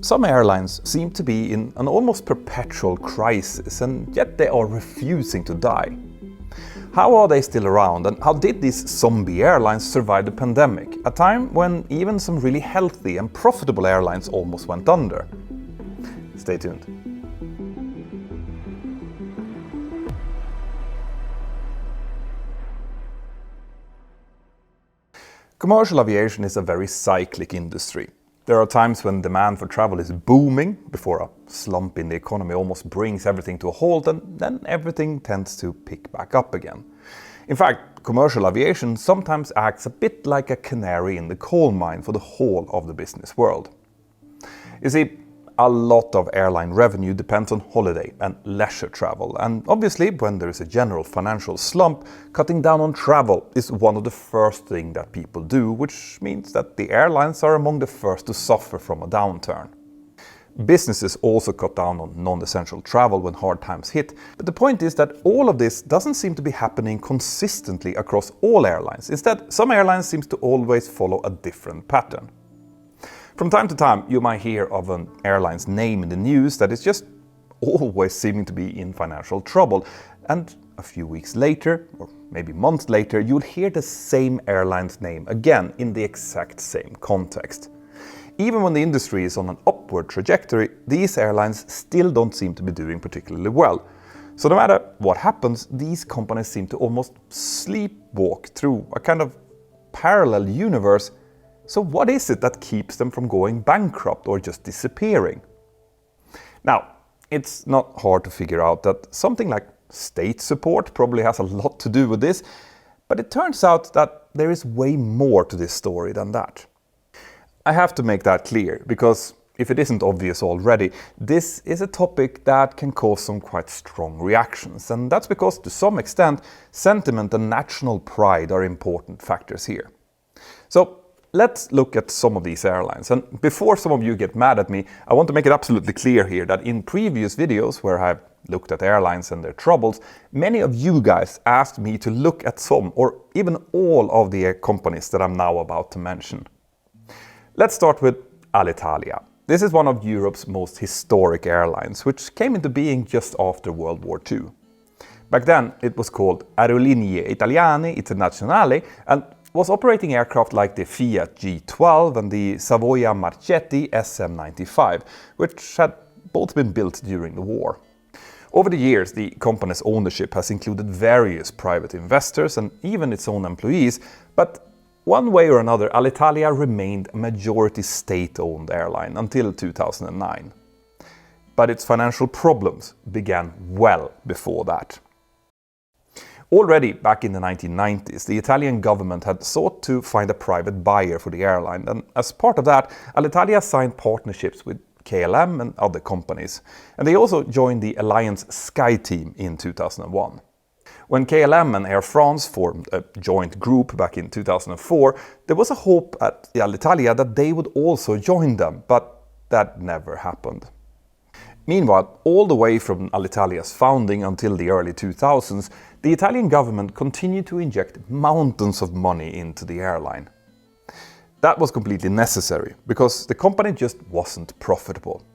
Some airlines seem to be in an almost perpetual crisis, and yet they are refusing to die. How are they still around, and how did these zombie airlines survive the pandemic, a time when even some really healthy and profitable airlines almost went under? Stay tuned. Commercial aviation is a very cyclic industry. There are times when demand for travel is booming, before a slump in the economy almost brings everything to a halt, and then everything tends to pick back up again. In fact, commercial aviation sometimes acts a bit like a canary in the coal mine for the whole of the business world. You see, a lot of airline revenue depends on holiday and leisure travel, and obviously when there is a general financial slump, cutting down on travel is one of the first things that people do, which means that the airlines are among the first to suffer from a downturn. Businesses also cut down on non-essential travel when hard times hit, but the point is that all of this doesn't seem to be happening consistently across all airlines. Instead, some airlines seem to always follow a different pattern. From time to time, you might hear of an airline's name in the news that is just always seeming to be in financial trouble, and a few weeks later, or maybe months later, you'll hear the same airline's name again in the exact same context. Even when the industry is on an upward trajectory, these airlines still don't seem to be doing particularly well. So no matter what happens, these companies seem to almost sleepwalk through a kind of parallel universe. So what is it that keeps them from going bankrupt or just disappearing? Now, it's not hard to figure out that something like state support probably has a lot to do with this, but it turns out that there is way more to this story than that. I have to make that clear, because if it isn't obvious already, this is a topic that can cause some quite strong reactions, and that's because to some extent, sentiment and national pride are important factors here. So, let's look at some of these airlines, and before some of you get mad at me, I want to make it absolutely clear here that in previous videos where I've looked at airlines and their troubles, many of you guys asked me to look at some or even all of the companies that I'm now about to mention. Let's start with Alitalia. This is one of Europe's most historic airlines, which came into being just after World War II. Back then it was called Airline Italiane Internazionale and was operating aircraft like the Fiat G12 and the Savoia Marchetti SM95, which had both been built during the war. Over the years, the company's ownership has included various private investors and even its own employees, but one way or another, Alitalia remained a majority state-owned airline until 2009. But its financial problems began well before that. Already back in the 1990s, the Italian government had sought to find a private buyer for the airline, and as part of that, Alitalia signed partnerships with KLM and other companies, and they also joined the Alliance Sky team in 2001. When KLM and Air France formed a joint group back in 2004, there was a hope at Alitalia that they would also join them, but that never happened. Meanwhile, all the way from Alitalia's founding until the early 2000s, the Italian government continued to inject mountains of money into the airline. That was completely necessary, because the company just wasn't profitable.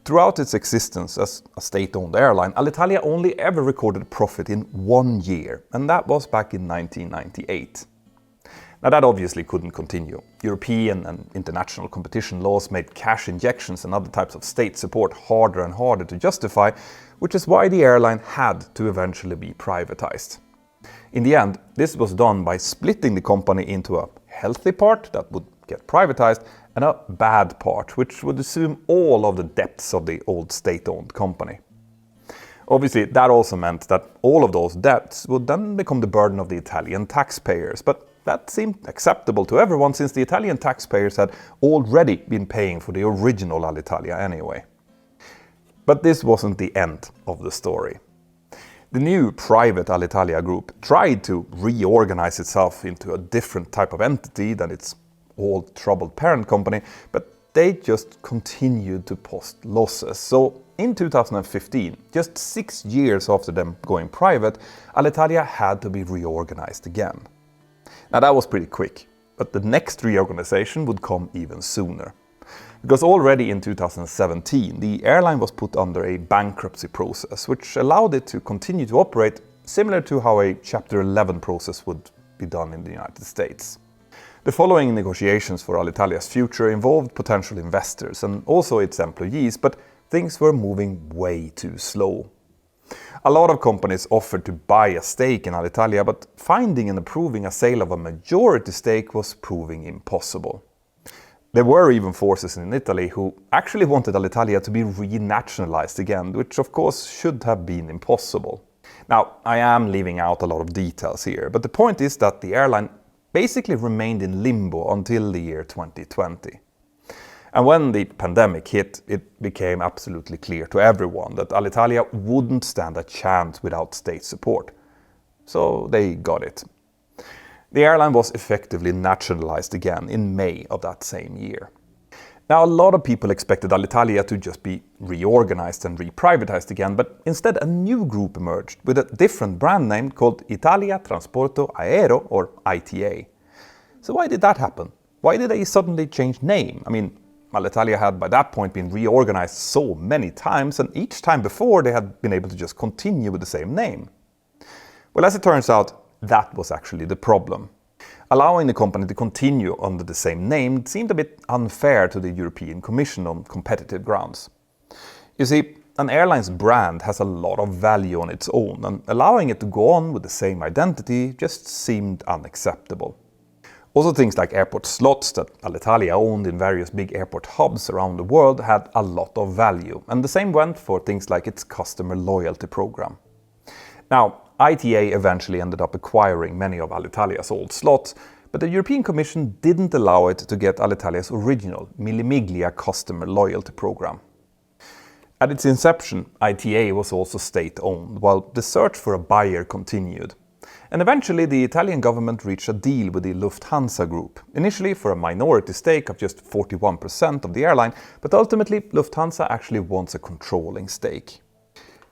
Throughout its existence as a state-owned airline, Alitalia only ever recorded profit in 1 year, and that was back in 1998. Now that obviously couldn't continue. European and international competition laws made cash injections and other types of state support harder and harder to justify, which is why the airline had to eventually be privatized. In the end, this was done by splitting the company into a healthy part that would get privatized and a bad part, which would assume all of the debts of the old state-owned company. Obviously, that also meant that all of those debts would then become the burden of the Italian taxpayers, but that seemed acceptable to everyone since the Italian taxpayers had already been paying for the original Alitalia anyway. But this wasn't the end of the story. The new private Alitalia group tried to reorganize itself into a different type of entity than its old troubled parent company, but they just continued to post losses. So in 2015, just 6 years after them going private, Alitalia had to be reorganized again. Now that was pretty quick, but the next reorganization would come even sooner. Because already in 2017, the airline was put under a bankruptcy process, which allowed it to continue to operate similar to how a Chapter 11 process would be done in the United States. The following negotiations for Alitalia's future involved potential investors and also its employees, but things were moving way too slow. A lot of companies offered to buy a stake in Alitalia, but finding and approving a sale of a majority stake was proving impossible. There were even forces in Italy who actually wanted Alitalia to be renationalized again, which of course should have been impossible. Now, I am leaving out a lot of details here, but the point is that the airline basically remained in limbo until the year 2020. And when the pandemic hit, it became absolutely clear to everyone that Alitalia wouldn't stand a chance without state support. So they got it. The airline was effectively nationalized again in May of that same year. Now, a lot of people expected Alitalia to just be reorganized and reprivatized again, but instead a new group emerged with a different brand name called Italia Trasporto Aereo, or ITA. So why did that happen? Why did they suddenly change name? I mean, Alitalia had by that point been reorganized so many times, and each time before they had been able to just continue with the same name. Well, as it turns out, that was actually the problem. Allowing the company to continue under the same name seemed a bit unfair to the European Commission on competitive grounds. You see, an airline's brand has a lot of value on its own, and allowing it to go on with the same identity just seemed unacceptable. Also, things like airport slots that Alitalia owned in various big airport hubs around the world had a lot of value, and the same went for things like its customer loyalty program. Now, ITA eventually ended up acquiring many of Alitalia's old slots, but the European Commission didn't allow it to get Alitalia's original Mille Miglia customer loyalty program. At its inception, ITA was also state-owned, while the search for a buyer continued. And eventually the Italian government reached a deal with the Lufthansa Group, initially for a minority stake of just 41% of the airline, but ultimately Lufthansa actually wants a controlling stake.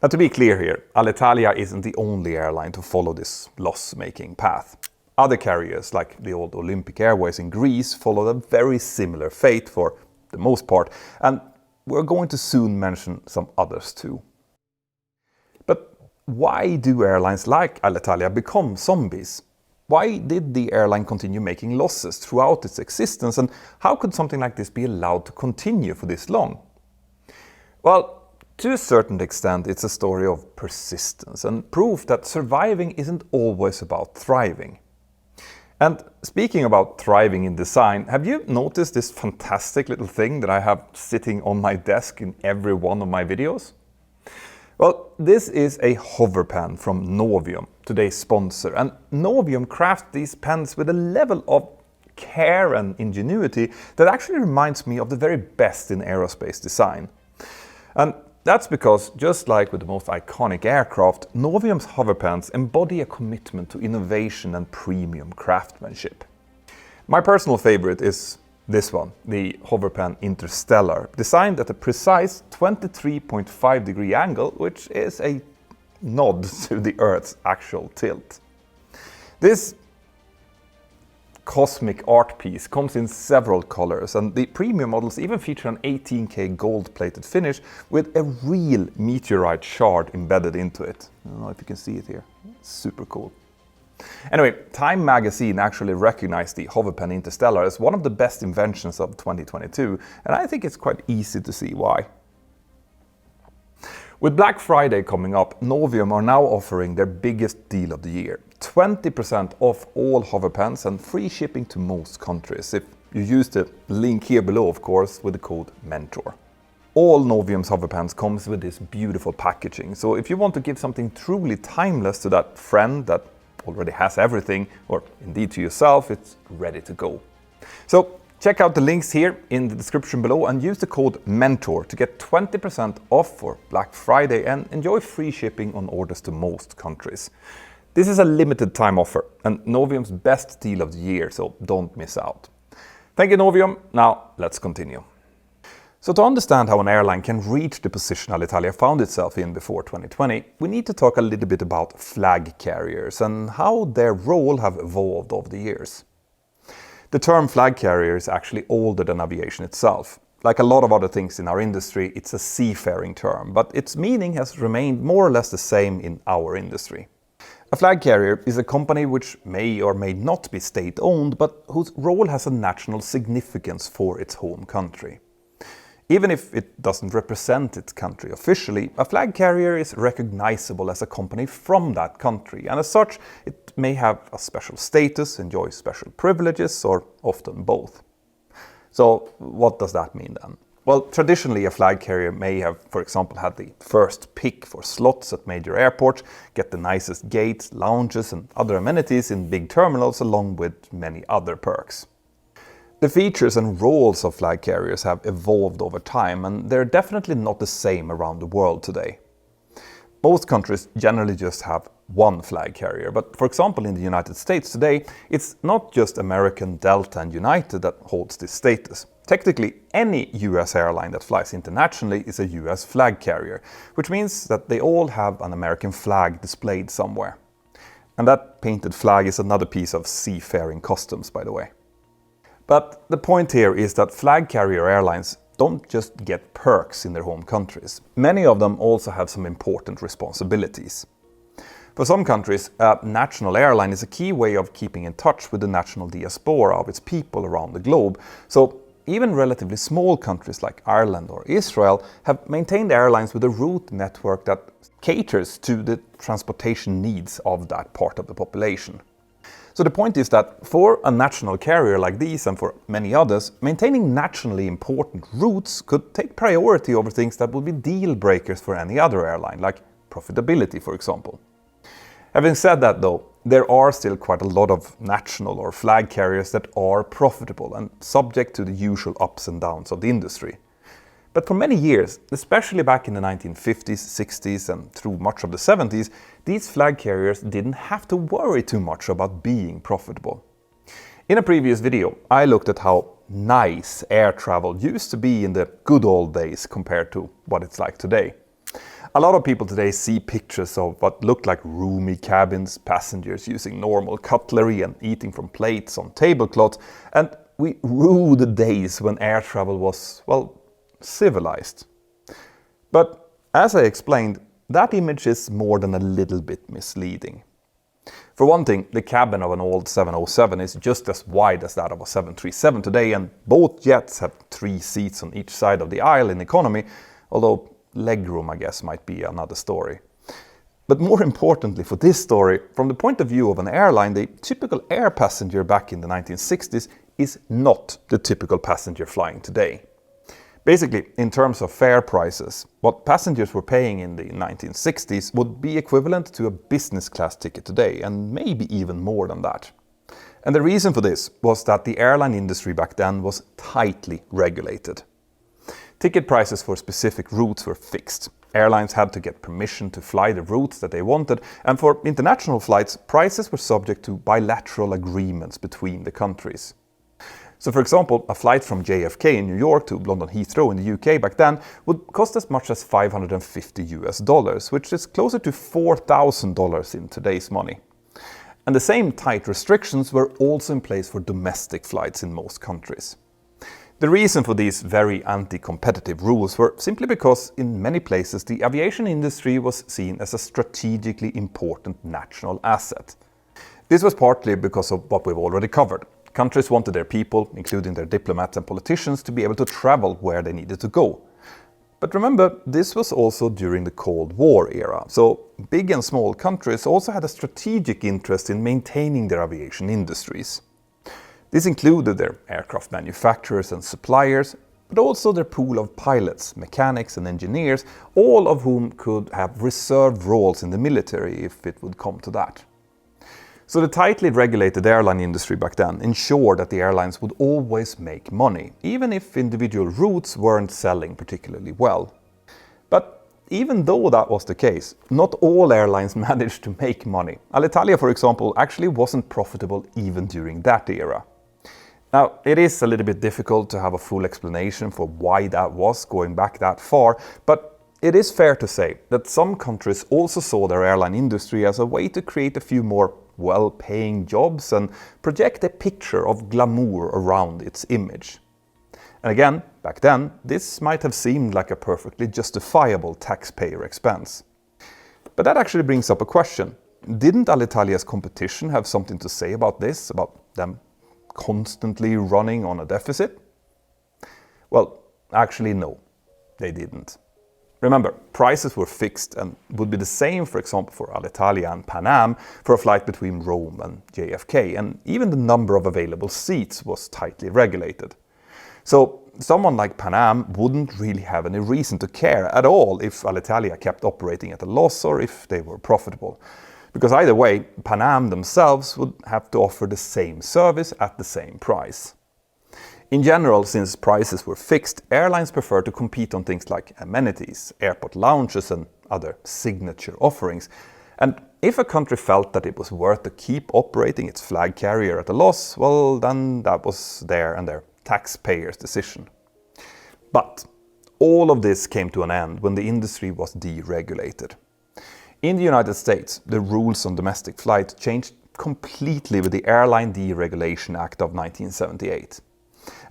Now, to be clear here, Alitalia isn't the only airline to follow this loss-making path. Other carriers, like the old Olympic Airways in Greece, followed a very similar fate for the most part, and we're going to soon mention some others too. But why do airlines like Alitalia become zombies? Why did the airline continue making losses throughout its existence, and how could something like this be allowed to continue for this long? Well, to a certain extent, it's a story of persistence and proof that surviving isn't always about thriving. And speaking about thriving in design, have you noticed this fantastic little thing that I have sitting on my desk in every one of my videos? Well, this is a hover pen from Novium, today's sponsor, and Novium crafts these pens with a level of care and ingenuity that actually reminds me of the very best in aerospace design. And that's because, just like with the most iconic aircraft, Novium's hover pens embody a commitment to innovation and premium craftsmanship. My personal favorite is this one, the hover pen Interstellar, designed at a precise 23.5-degree angle, which is a nod to the Earth's actual tilt. This cosmic art piece comes in several colors, and the premium models even feature an 18K gold-plated finish with a real meteorite shard embedded into it. I don't know if you can see it here. It's super cool. Anyway, Time magazine actually recognized the hover pen Interstellar as one of the best inventions of 2022, and I think it's quite easy to see why. With Black Friday coming up, Novium are now offering their biggest deal of the year. 20% off all hover pens and free shipping to most countries, if you use the link here below, of course, with the code MENTOR. All Novium's hover pens comes with this beautiful packaging, so if you want to give something truly timeless to that friend that already has everything, or indeed to yourself, it's ready to go. So check out the links here in the description below and use the code MENTOR to get 20% off for Black Friday and enjoy free shipping on orders to most countries. This is a limited time offer and Novium's best deal of the year, so don't miss out. Thank you, Novium. Now let's continue. So to understand how an airline can reach the position Alitalia found itself in before 2020, we need to talk a little bit about flag carriers and how their role have evolved over the years. The term flag carrier is actually older than aviation itself. Like a lot of other things in our industry, it's a seafaring term, but its meaning has remained more or less the same in our industry. A flag carrier is a company which may or may not be state-owned, but whose role has a national significance for its home country. Even if it doesn't represent its country officially, a flag carrier is recognizable as a company from that country, and as such, it may have a special status, enjoy special privileges, or often both. So what does that mean then? Well, traditionally a flag carrier may have, for example, had the first pick for slots at major airports, get the nicest gates, lounges and other amenities in big terminals, along with many other perks. The features and roles of flag carriers have evolved over time, and they're definitely not the same around the world today. Most countries generally just have one flag carrier, but for example in the United States today, it's not just American, Delta and United that holds this status. Technically, any US airline that flies internationally is a US flag carrier, which means that they all have an American flag displayed somewhere. And that painted flag is another piece of seafaring customs, by the way. But the point here is that flag carrier airlines don't just get perks in their home countries. Many of them also have some important responsibilities. For some countries, a national airline is a key way of keeping in touch with the national diaspora of its people around the globe. So even relatively small countries like Ireland or Israel have maintained airlines with a route network that caters to the transportation needs of that part of the population. So the point is that for a national carrier like these and for many others, maintaining nationally important routes could take priority over things that would be deal breakers for any other airline, like profitability, for example. Having said that though, there are still quite a lot of national or flag carriers that are profitable and subject to the usual ups and downs of the industry. But for many years, especially back in the 1950s, 60s and through much of the 70s, these flag carriers didn't have to worry too much about being profitable. In a previous video, I looked at how nice air travel used to be in the good old days compared to what it's like today. A lot of people today see pictures of what look like roomy cabins, passengers using normal cutlery and eating from plates on tablecloths, and we rue the days when air travel was, well, civilized. But as I explained, that image is more than a little bit misleading. For one thing, the cabin of an old 707 is just as wide as that of a 737 today, and both jets have 3 seats on each side of the aisle in economy, although legroom, I guess, might be another story. But more importantly for this story, from the point of view of an airline, the typical air passenger back in the 1960s is not the typical passenger flying today. Basically, in terms of fare prices, what passengers were paying in the 1960s would be equivalent to a business class ticket today, and maybe even more than that. And the reason for this was that the airline industry back then was tightly regulated. Ticket prices for specific routes were fixed. Airlines had to get permission to fly the routes that they wanted, and for international flights, prices were subject to bilateral agreements between the countries. So for example, a flight from JFK in New York to London Heathrow in the UK back then would cost as much as $550, which is closer to $4,000 in today's money. And the same tight restrictions were also in place for domestic flights in most countries. The reason for these very anti-competitive rules were simply because in many places the aviation industry was seen as a strategically important national asset. This was partly because of what we've already covered. Countries wanted their people, including their diplomats and politicians, to be able to travel where they needed to go. But remember, this was also during the Cold War era, so big and small countries also had a strategic interest in maintaining their aviation industries. This included their aircraft manufacturers and suppliers, but also their pool of pilots, mechanics and engineers, all of whom could have reserved roles in the military if it would come to that. So the tightly regulated airline industry back then ensured that the airlines would always make money, even if individual routes weren't selling particularly well. But even though that was the case, not all airlines managed to make money. Alitalia, for example, actually wasn't profitable even during that era. Now, it is a little bit difficult to have a full explanation for why that was going back that far, but it is fair to say that some countries also saw their airline industry as a way to create a few more well-paying jobs and project a picture of glamour around its image. And again, Back then, this might have seemed like a perfectly justifiable taxpayer expense. But that actually brings up a question. Didn't Alitalia's competition have something to say about this, about them constantly running on a deficit? Well, actually no, they didn't. Remember, prices were fixed and would be the same, for example, for Alitalia and Pan Am for a flight between Rome and JFK, and even the number of available seats was tightly regulated. So someone like Pan Am wouldn't really have any reason to care at all if Alitalia kept operating at a loss or if they were profitable. Because either way, Pan Am themselves would have to offer the same service at the same price. In general, since prices were fixed, airlines prefer to compete on things like amenities, airport lounges and other signature offerings. And if a country felt that it was worth to keep operating its flag carrier at a loss, well, then that was their taxpayers' decision. But all of this came to an end when the industry was deregulated. In the United States, the rules on domestic flight changed completely with the Airline Deregulation Act of 1978.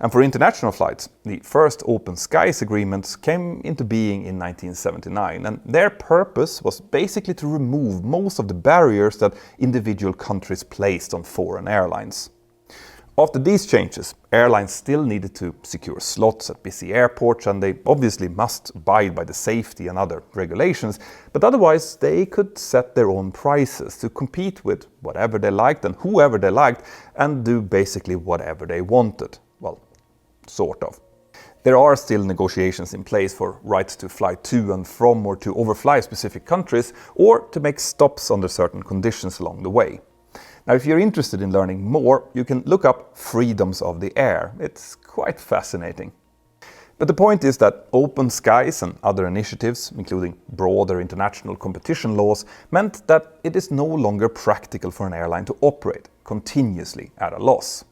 And for international flights, the first Open Skies agreements came into being in 1979, and their purpose was basically to remove most of the barriers that individual countries placed on foreign airlines. After these changes, airlines still needed to secure slots at busy airports, and they obviously must abide by the safety and other regulations, but otherwise they could set their own prices to compete with whatever they liked and whoever they liked and do basically whatever they wanted. Well, sort of. There are still negotiations in place for rights to fly to and from or to overfly specific countries or to make stops under certain conditions along the way. Now, if you're interested in learning more, you can look up Freedoms of the Air. It's quite fascinating. But the point is that Open Skies and other initiatives, including broader international competition laws, meant that it is no longer practical for an airline to operate continuously at a loss.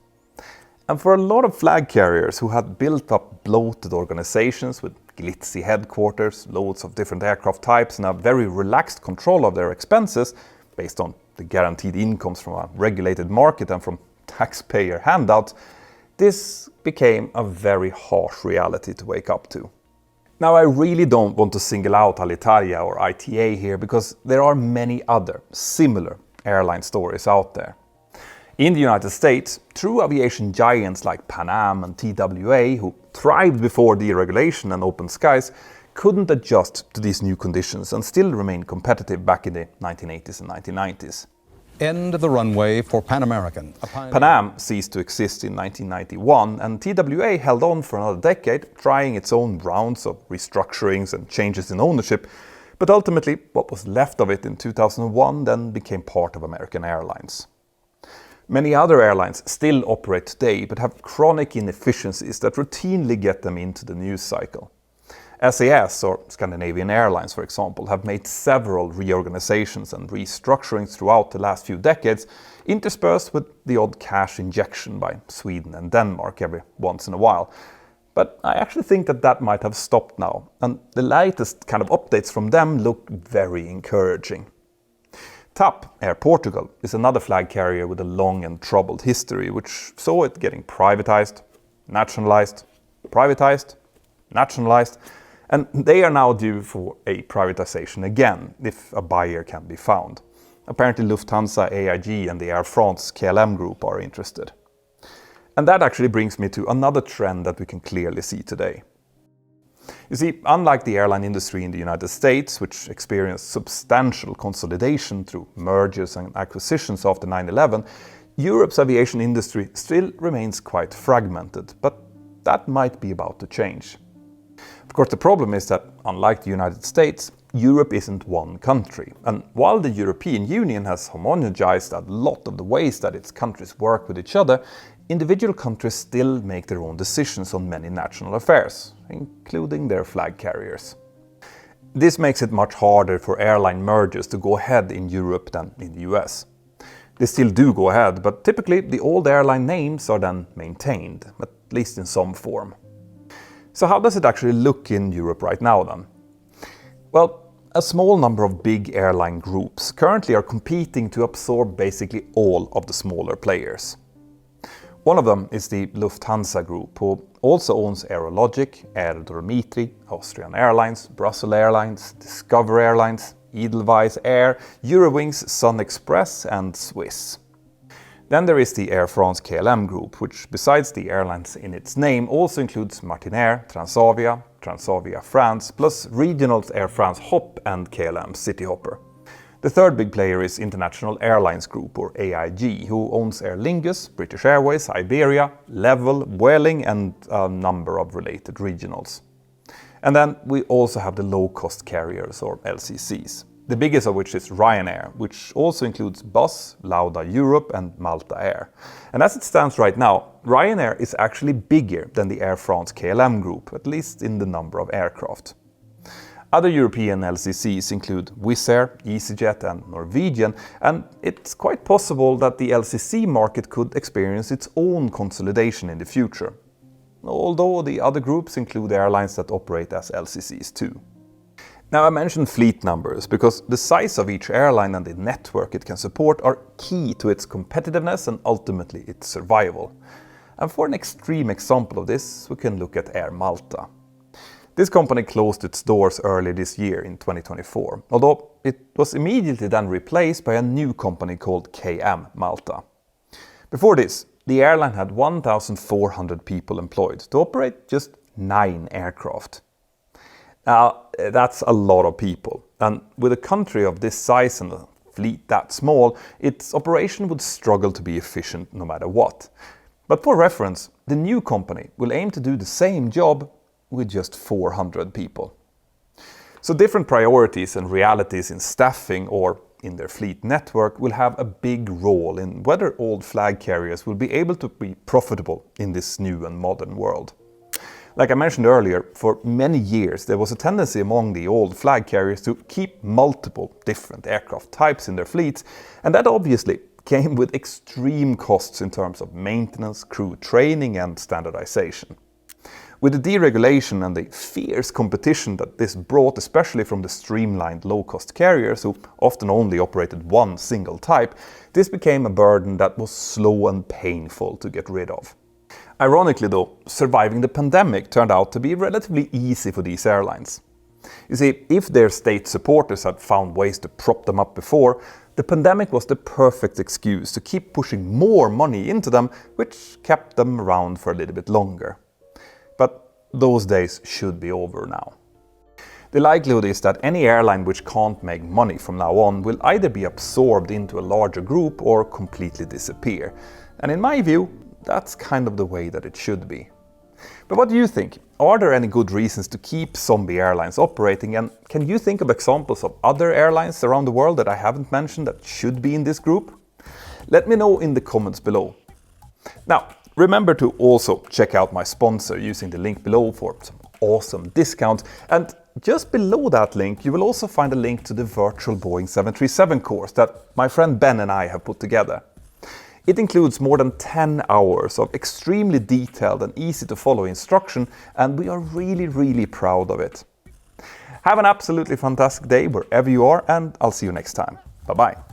And for a lot of flag carriers who had built up bloated organizations with glitzy headquarters, loads of different aircraft types, and a very relaxed control of their expenses, based on the guaranteed incomes from a regulated market and from taxpayer handouts, this became a very harsh reality to wake up to. Now, I really don't want to single out Alitalia or ITA here because there are many other similar airline stories out there. In the United States, true aviation giants like Pan Am and TWA, who thrived before deregulation and open skies, couldn't adjust to these new conditions and still remain competitive back in the 1980s and 1990s. End of the runway for Pan American. Pan Am ceased to exist in 1991, and TWA held on for another decade, trying its own rounds of restructurings and changes in ownership, but ultimately what was left of it in 2001 then became part of American Airlines. Many other airlines still operate today, but have chronic inefficiencies that routinely get them into the news cycle. SAS, or Scandinavian Airlines for example, have made several reorganizations and restructurings throughout the last few decades, interspersed with the odd cash injection by Sweden and Denmark every once in a while. But I actually think that might have stopped now, and the latest kind of updates from them look very encouraging. TAP, Air Portugal, is another flag carrier with a long and troubled history, which saw it getting privatized, nationalized, privatized, nationalized, and they are now due for a privatization again, if a buyer can be found. Apparently Lufthansa, AIG and the Air France KLM group are interested. And that actually brings me to another trend that we can clearly see today. You see, unlike the airline industry in the United States, which experienced substantial consolidation through mergers and acquisitions after 9/11, Europe's aviation industry still remains quite fragmented, but that might be about to change. Of course, the problem is that, unlike the United States, Europe isn't one country. And while the European Union has homogenized a lot of the ways that its countries work with each other, individual countries still make their own decisions on many national affairs, including their flag carriers. This makes it much harder for airline mergers to go ahead in Europe than in the US. They still do go ahead, but typically the old airline names are then maintained, at least in some form. So how does it actually look in Europe right now then? Well, a small number of big airline groups currently are competing to absorb basically all of the smaller players. One of them is the Lufthansa Group, who also owns Aerologic, Air Dormitri, Austrian Airlines, Brussels Airlines, Discover Airlines, Edelweiss Air, Eurowings, Sun Express and Swiss. Then there is the Air France-KLM Group, which besides the airlines in its name also includes Martinair, Transavia, Transavia France, plus regionals Air France Hop and KLM Cityhopper. The third big player is International Airlines Group, or AIG, who owns Aer Lingus, British Airways, Iberia, Level, Vueling and a number of related regionals. And then we also have the low-cost carriers, or LCCs. The biggest of which is Ryanair, which also includes Buzz, Lauda Europe and Malta Air. And as it stands right now, Ryanair is actually bigger than the Air France-KLM Group, at least in the number of aircraft. Other European LCCs include Wizz Air, EasyJet and Norwegian, and it's quite possible that the LCC market could experience its own consolidation in the future. Although the other groups include airlines that operate as LCCs too. Now I mentioned fleet numbers because the size of each airline and the network it can support are key to its competitiveness and ultimately its survival. And for an extreme example of this, we can look at Air Malta. This company closed its doors early this year in 2024, although it was immediately then replaced by a new company called KM Malta. Before this, the airline had 1,400 people employed to operate just 9 aircraft. Now, that's a lot of people, and with a country of this size and a fleet that small, its operation would struggle to be efficient no matter what. But for reference, the new company will aim to do the same job with just 400 people. So different priorities and realities in staffing or in their fleet network will have a big role in whether old flag carriers will be able to be profitable in this new and modern world. Like I mentioned earlier, for many years there was a tendency among the old flag carriers to keep multiple different aircraft types in their fleets, and that obviously came with extreme costs in terms of maintenance, crew training and standardization. With the deregulation and the fierce competition that this brought, especially from the streamlined low-cost carriers who often only operated one single type, this became a burden that was slow and painful to get rid of. Ironically though, surviving the pandemic turned out to be relatively easy for these airlines. You see, if their state supporters had found ways to prop them up before, the pandemic was the perfect excuse to keep pushing more money into them, which kept them around for a little bit longer. But those days should be over now. The likelihood is that any airline which can't make money from now on will either be absorbed into a larger group or completely disappear. And in my view, that's kind of the way that it should be. But what do you think? Are there any good reasons to keep zombie airlines operating, and can you think of examples of other airlines around the world that I haven't mentioned that should be in this group? Let me know in the comments below. Now, remember to also check out my sponsor using the link below for some awesome discounts, and just below that link you will also find a link to the virtual Boeing 737 course that my friend Ben and I have put together. It includes more than 10 hours of extremely detailed and easy to follow instruction, and we are really proud of it. Have an absolutely fantastic day wherever you are, and I'll see you next time. Bye bye.